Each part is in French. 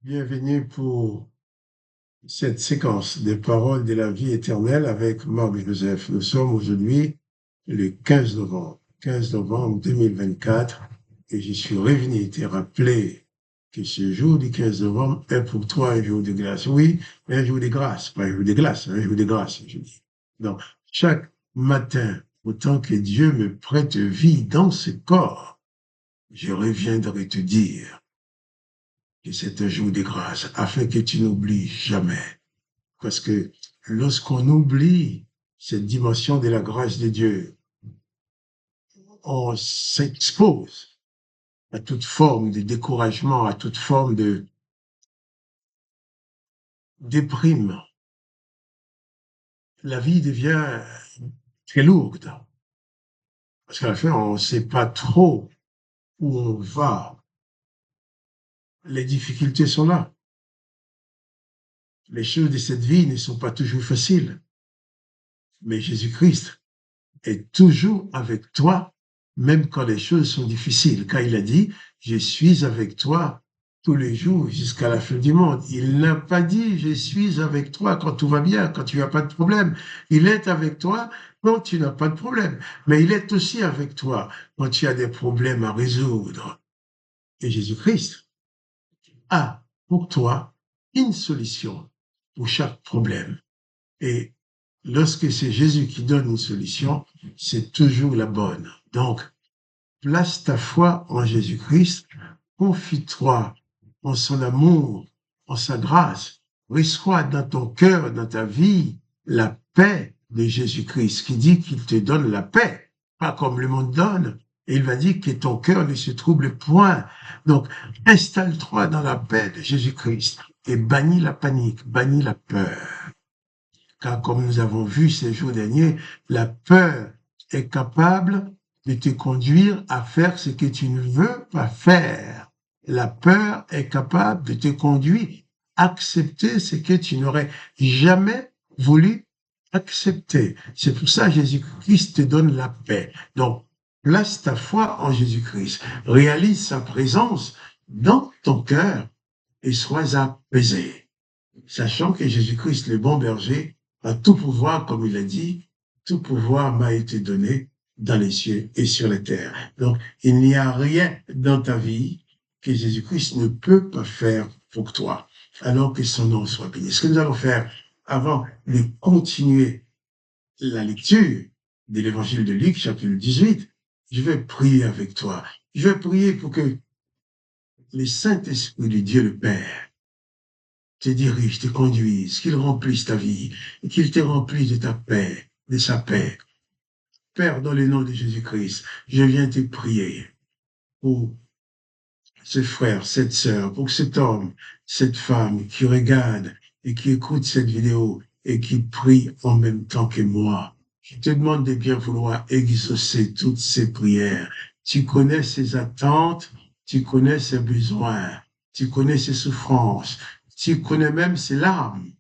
Bienvenue pour cette séquence des paroles de la vie éternelle avec Marc Joseph. Nous sommes aujourd'hui le 15 novembre 2024 et je suis revenu te rappeler que ce jour du 15 novembre est pour toi un jour de grâce. Oui, un jour de grâce, pas un jour de glace, un jour de grâce, je dis. Donc, chaque matin, autant que Dieu me prête vie dans ce corps, je reviendrai te dire que c'est un jour de grâce, afin que tu n'oublies jamais. Parce que lorsqu'on oublie cette dimension de la grâce de Dieu, on s'expose à toute forme de découragement, à toute forme de déprime. La vie devient très lourde. Parce qu'à la fin, on ne sait pas trop où on va. Les difficultés sont là. Les choses de cette vie ne sont pas toujours faciles. Mais Jésus-Christ est toujours avec toi, même quand les choses sont difficiles. Quand il a dit, je suis avec toi tous les jours jusqu'à la fin du monde. Il n'a pas dit, je suis avec toi quand tout va bien, quand tu n'as pas de problème. Il est avec toi quand tu n'as pas de problème. Mais il est aussi avec toi quand tu as des problèmes à résoudre. Et Jésus-Christ a pour toi une solution pour chaque problème. Et lorsque c'est Jésus qui donne une solution, c'est toujours la bonne. Donc, place ta foi en Jésus-Christ, confie-toi en son amour, en sa grâce, reçois dans ton cœur, dans ta vie, la paix de Jésus-Christ, qui dit qu'il te donne la paix, pas comme le monde donne. Et il va dire que ton cœur ne se trouble point. Donc, installe-toi dans la paix de Jésus-Christ et bannis la panique, bannis la peur. Car comme nous avons vu ces jours derniers, la peur est capable de te conduire à faire ce que tu ne veux pas faire. La peur est capable de te conduire à accepter ce que tu n'aurais jamais voulu accepter. C'est pour ça que Jésus-Christ te donne la paix. Donc, place ta foi en Jésus-Christ. Réalise sa présence dans ton cœur et sois apaisé, sachant que Jésus-Christ, le bon berger, a tout pouvoir, comme il a dit, tout pouvoir m'a été donné dans les cieux et sur la terre. Donc, il n'y a rien dans ta vie que Jésus-Christ ne peut pas faire pour toi, alors que son nom soit béni. Ce que nous allons faire avant de continuer la lecture de l'évangile de Luc, chapitre 18, je vais prier avec toi. Je vais prier pour que le Saint-Esprit de Dieu le Père te dirige, te conduise, qu'il remplisse ta vie, et qu'il te remplisse de ta paix, de sa paix. Père, dans le nom de Jésus-Christ, je viens te prier pour ce frère, cette sœur, pour cet homme, cette femme qui regarde et qui écoute cette vidéo et qui prie en même temps que moi. Je te demande de bien vouloir exaucer toutes ces prières. Tu connais ses attentes, tu connais ses besoins, tu connais ses souffrances, tu connais même ses larmes.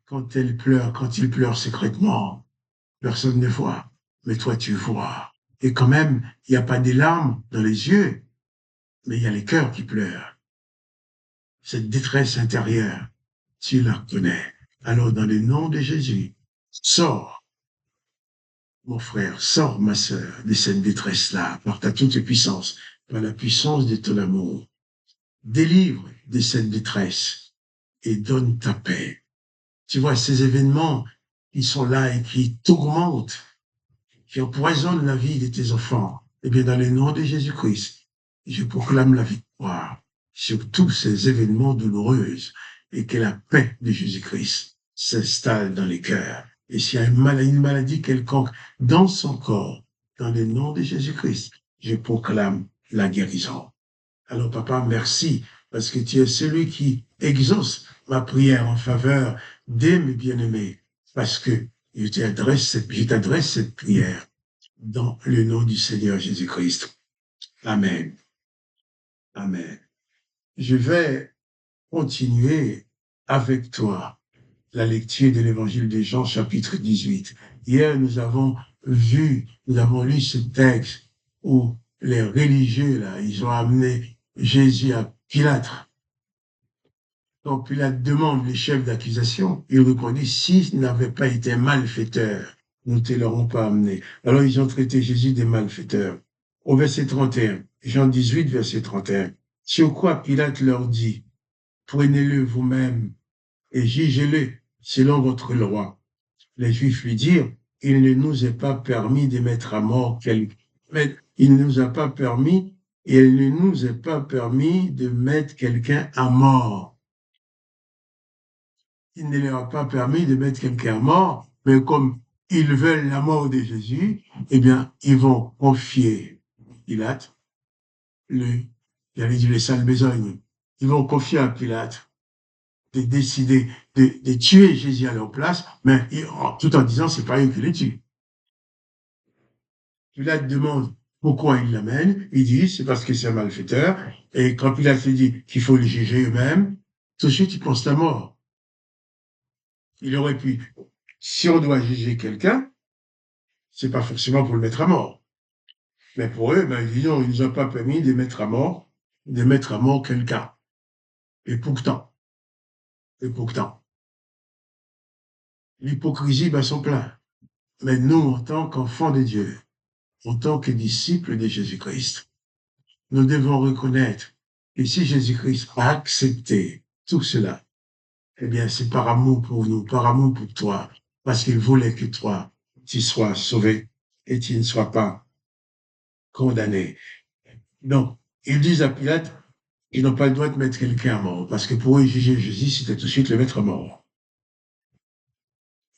Quand il pleure secrètement, personne ne voit, mais toi tu vois. Et quand même, il n'y a pas des larmes dans les yeux, mais il y a les cœurs qui pleurent. Cette détresse intérieure, tu la connais. Alors, dans le nom de Jésus, sors, mon frère, sors, ma sœur, de cette détresse-là, par ta toute puissance, par la puissance de ton amour. Délivre de cette détresse et donne ta paix. Tu vois, ces événements qui sont là et qui tourmentent, qui empoisonnent la vie de tes enfants, eh bien, dans le nom de Jésus-Christ, je proclame la victoire sur tous ces événements douloureux et que la paix de Jésus-Christ s'installe dans les cœurs. Et s'il y a une maladie quelconque dans son corps, dans le nom de Jésus-Christ, je proclame la guérison. Alors, papa, merci, parce que tu es celui qui exauce ma prière en faveur de mes bien-aimés, parce que je t'adresse cette prière dans le nom du Seigneur Jésus-Christ. Amen. Amen. Je vais continuer avec toi la lecture de l'évangile de Jean, chapitre 18. Hier, nous avons lu ce texte où les religieux, là, ils ont amené Jésus à Pilate. Donc Pilate demande les chefs d'accusation. Il répondit, s'ils n'avaient pas été malfaiteurs, nous ne te l'aurons pas amené. Alors ils ont traité Jésus des malfaiteurs. Au verset 31, Jean 18, verset 31. Sur quoi Pilate leur dit, prenez-le vous-même et jugez-le selon votre loi. Les Juifs lui dirent, il ne nous est pas permis de mettre à mort quelqu'un. Mais il ne nous a pas permis, il ne nous est pas permis de mettre quelqu'un à mort. Il ne leur a pas permis de mettre quelqu'un à mort, mais comme ils veulent la mort de Jésus, eh bien, ils vont confier Pilate, j'allais dire les sales besognes, ils vont confier à Pilate de décider de tuer Jésus à leur place, mais tout en disant c'est pas eux qui les tuent. Pilate demande pourquoi ils l'amènent, il dit c'est parce que c'est un malfaiteur, et quand Pilate lui dit qu'il faut les juger eux-mêmes, tout de suite ils pensent la mort. Il aurait pu, si on doit juger quelqu'un, c'est pas forcément pour le mettre à mort. Mais pour eux, ben, ils disent non, ils nous ont pas permis de mettre à mort quelqu'un. Et pourtant, l'hypocrisie bat son plein. Mais nous, en tant qu'enfants de Dieu, en tant que disciples de Jésus-Christ, nous devons reconnaître que si Jésus-Christ a accepté tout cela, eh bien, c'est par amour pour nous, par amour pour toi, parce qu'il voulait que toi, tu sois sauvé et tu ne sois pas condamné. Donc, ils disent à Pilate, ils n'ont pas le droit de mettre quelqu'un à mort, parce que pour eux, juger Jésus, c'était tout de suite le mettre à mort.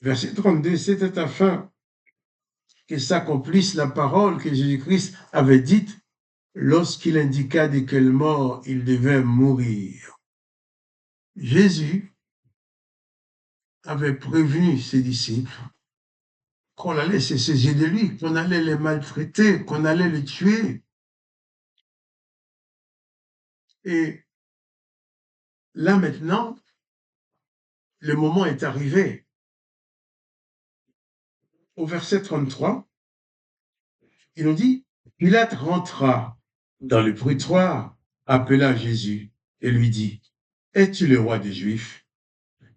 Verset 32, c'était afin que s'accomplisse la parole que Jésus-Christ avait dite lorsqu'il indiqua de quelle mort il devait mourir. Jésus avait prévenu ses disciples qu'on allait se saisir de lui, qu'on allait les maltraiter, qu'on allait les tuer. Et là maintenant, le moment est arrivé. Au verset 33, il nous dit, Pilate rentra dans le prétoire, appela Jésus et lui dit, es-tu le roi des Juifs?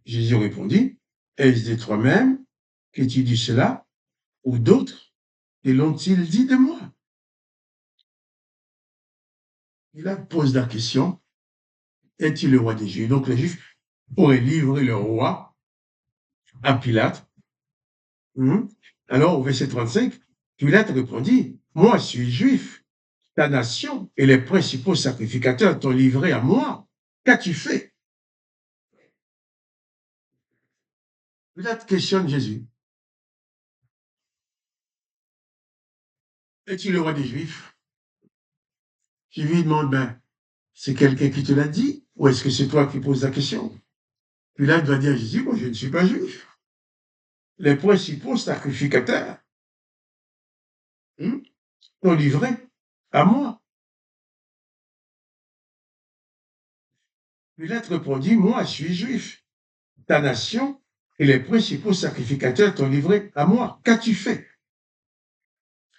Jésus répondit, est-ce de toi-même que tu dis cela, ou d'autres te l'ont-ils dit de moi? Pilate pose la question, es-tu le roi des Juifs? Donc les Juifs auraient livré le roi à Pilate. Alors au verset 35, Pilate répondit, moi je suis juif, ta nation et les principaux sacrificateurs t'ont livré à moi. Qu'as-tu fait? Pilate questionne Jésus. Es-tu le roi des Juifs? Jésus lui demande, ben, c'est quelqu'un qui te l'a dit ou est-ce que c'est toi qui poses la question? Pilate va dire à Jésus, moi je ne suis pas juif. Les principaux sacrificateurs t'ont livré à moi. Pilate répondit, moi je suis juif. Ta nation et les principaux sacrificateurs t'ont livré à moi. Qu'as-tu fait?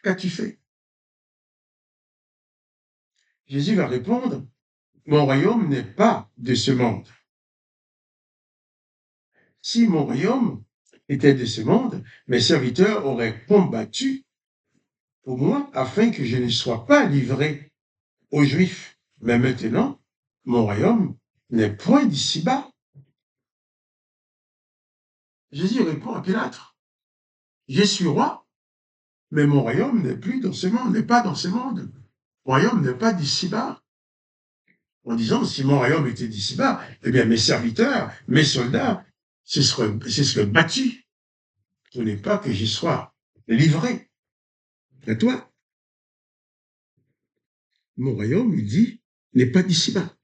Qu'as-tu fait? Jésus va répondre, mon royaume n'est pas de ce monde. Si mon royaume était de ce monde, mes serviteurs auraient combattu pour moi afin que je ne sois pas livré aux Juifs. Mais maintenant, mon royaume n'est point d'ici-bas. Jésus répond à Pilate, je suis roi, mais mon royaume n'est plus dans ce monde, n'est pas dans ce monde. Mon royaume n'est pas d'ici-bas. En disant, si mon royaume était d'ici-bas, eh bien, mes serviteurs, mes soldats, se seraient battus pour ne pas que j'y sois livré. À toi, mon royaume, il dit, n'est pas d'ici-bas.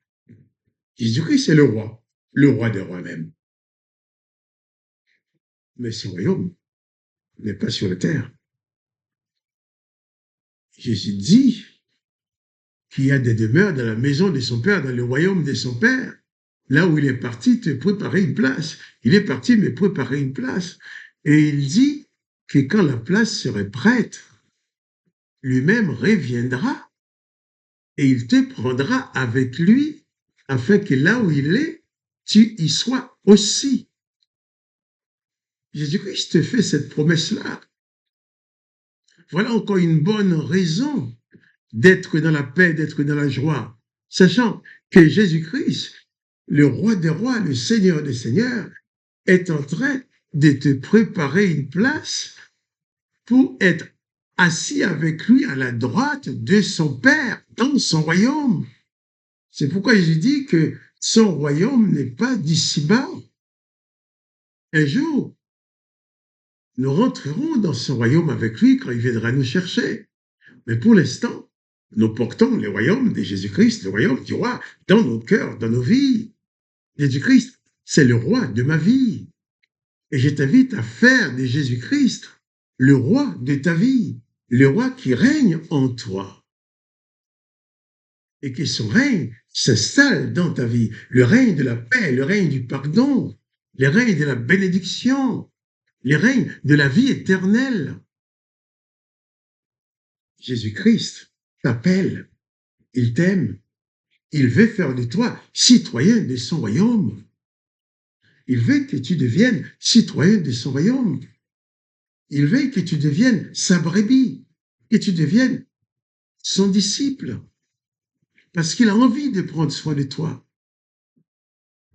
Jésus-Christ est le roi des rois même. Mais ce royaume n'est pas sur la terre. Jésus dit qu'il y a des demeures dans la maison de son Père, dans le royaume de son Père. Là où il est parti te préparer une place. Il est parti me préparer une place. Et il dit que quand la place serait prête, lui-même reviendra et il te prendra avec lui afin que là où il est, tu y sois aussi. Jésus-Christ te fait cette promesse-là. Voilà encore une bonne raison d'être dans la paix, d'être dans la joie, sachant que Jésus-Christ, le roi des rois, le Seigneur des seigneurs, est en train de te préparer une place pour être assis avec lui à la droite de son Père dans son royaume. C'est pourquoi je dis que son royaume n'est pas d'ici-bas. Un jour, nous rentrerons dans son royaume avec lui quand il viendra nous chercher. Mais pour l'instant, nous portons le royaume de Jésus-Christ, le royaume du roi, dans nos cœurs, dans nos vies. Jésus-Christ, c'est le roi de ma vie. Et je t'invite à faire de Jésus-Christ le roi de ta vie, le roi qui règne en toi. Et que son règne s'installe dans ta vie, le règne de la paix, le règne du pardon, le règne de la bénédiction, le règne de la vie éternelle. Jésus-Christ t'appelle, il t'aime, il veut faire de toi citoyen de son royaume. Il veut que tu deviennes citoyen de son royaume. Il veut que tu deviennes sa brebis, que tu deviennes son disciple, parce qu'il a envie de prendre soin de toi.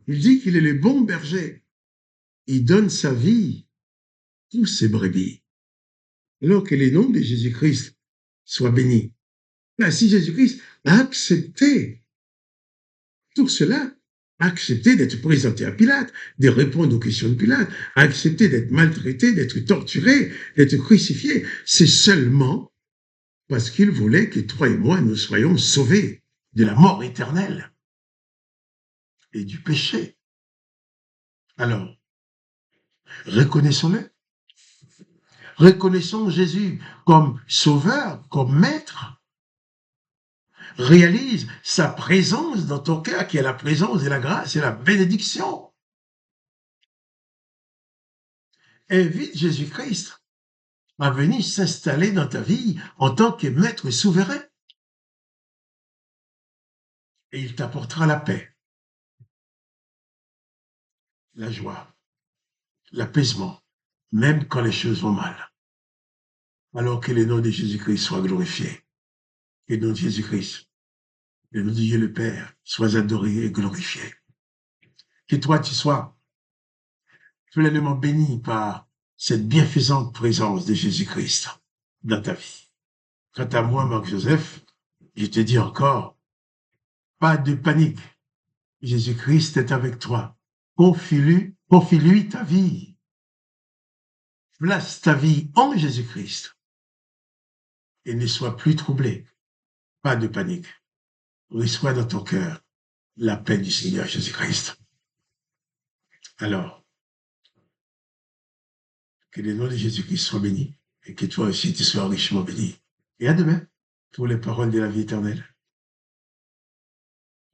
Il dit qu'il est le bon berger. Il donne sa vie pour ses brebis. Alors que le nom de Jésus-Christ soit béni. Là, si Jésus-Christ a accepté tout cela, a accepté d'être présenté à Pilate, de répondre aux questions de Pilate, a accepté d'être maltraité, d'être torturé, d'être crucifié, c'est seulement parce qu'il voulait que toi et moi, nous soyons sauvés de la mort éternelle et du péché. Alors, reconnaissons-le. Reconnaissons Jésus comme sauveur, comme maître. Réalise sa présence dans ton cœur, qui est la présence et la grâce et la bénédiction. Invite Jésus-Christ à venir s'installer dans ta vie en tant que maître souverain. Et il t'apportera la paix, la joie, l'apaisement, même quand les choses vont mal. Alors que le nom de Jésus-Christ soit glorifié. Que le nom de Jésus-Christ, le nom de Dieu le Père, soit adoré et glorifié. Que toi, tu sois pleinement béni par cette bienfaisante présence de Jésus-Christ dans ta vie. Quant à moi, Marc-Joseph, je te dis encore, pas de panique. Jésus-Christ est avec toi. Confie-lui ta vie. Place ta vie en Jésus-Christ et ne sois plus troublé. Pas de panique. Reçois dans ton cœur la paix du Seigneur Jésus-Christ. Alors, que le nom de Jésus-Christ soit béni et que toi aussi tu sois richement béni. Et à demain pour les paroles de la vie éternelle.